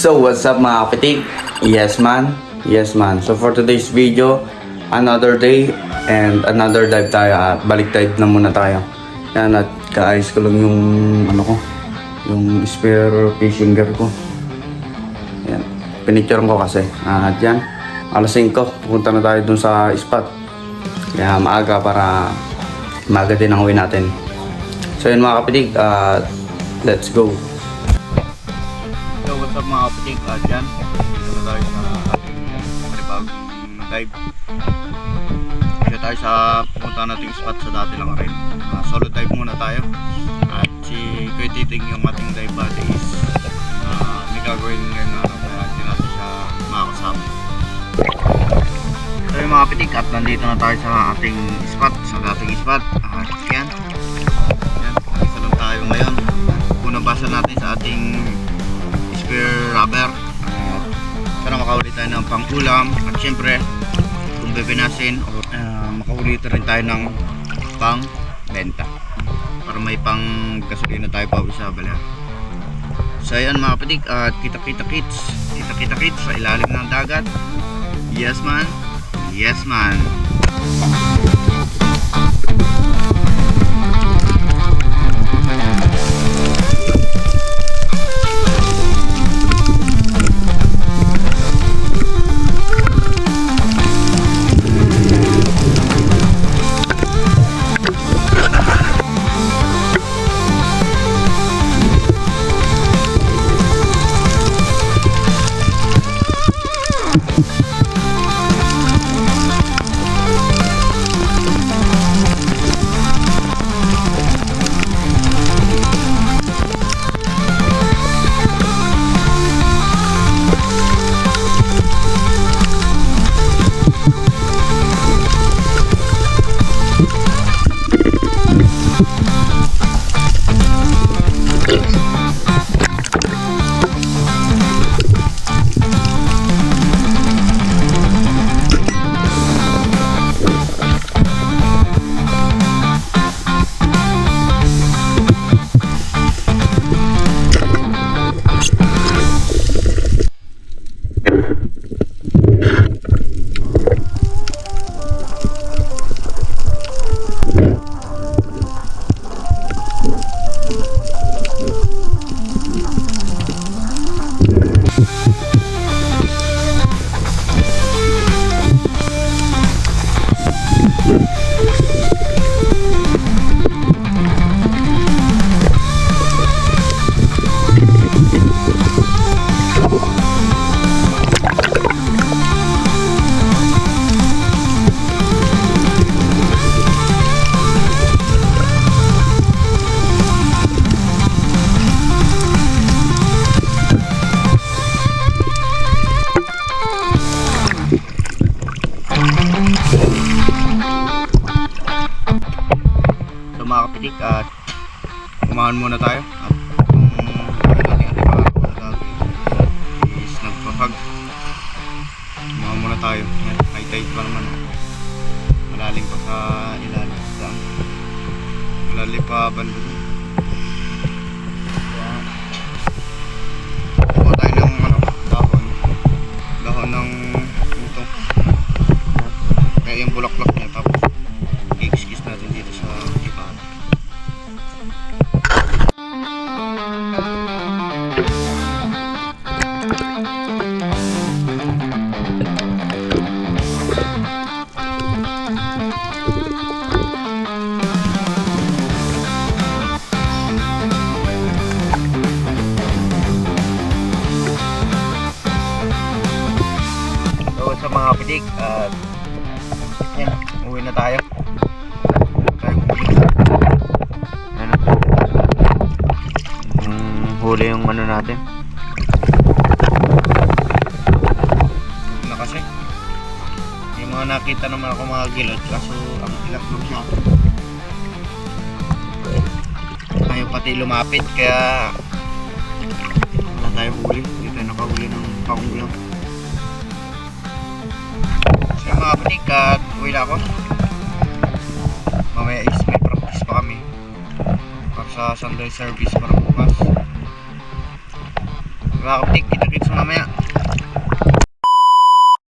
So what's up mga kapitik? Yes man, yes man. So for today's video, another day and another dive tayo at balik dive na muna tayo. Yan at kaayos ko lang yung yung spare fishing gear ko. Yan, pinicturean ko kasi. At yan, alas 5, pupunta na tayo dun sa spot. Kaya maaga para maaga din ang uwi natin. So yun mga kapitik, let's go. So what's up mga kapitik, dyan dito na tayo sa ating panibagong dive. Dito tayo sa pupunta nating spot sa dati lang rin. Solo dive muna tayo. At si Kuya Titing yung ating dive buddy is may gagawin ngayon na kaya hindi natin siya makakasama. So yung mga kapitik, at nandito na tayo sa ating spot, sa dating spot. Yan, nandito lang tayo ngayon. Nabasa natin sa ating spare rubber para makahuli tayo ng pang-ulam at syempre kung bibinasin makahuli rin tayo ng pang-benta para may pang-gasolina tayo pa sa bala. So ayan mga kapitik, at kita-kita kits sa ilalim ng dagat. Yes man, yes man. At kumahan muna tayo at kung is nagpapag kumahan muna tayo. High tide pa naman, malalim pa sa ilalim, malalim pa banda. Kuha tayo ng dahon ng ito kaya yung bulaklak niya, tapos i-kiss natin dito sa iba. Sa mga kapitik, at yan, uwi na tayo. Huli yung ano natin na kasi yung mga nakita naman ako mga gilot, kaso ang ilakbog niya ayaw pati lumapit, kaya wala tayo huli, hindi tayo nakahuli ng pang-ulam. So mga kapitik, at uwi na ako. Mamaya is may practice pa kami para sa Sunday service para bukas. Mga kaptik, kita-kits mamaya.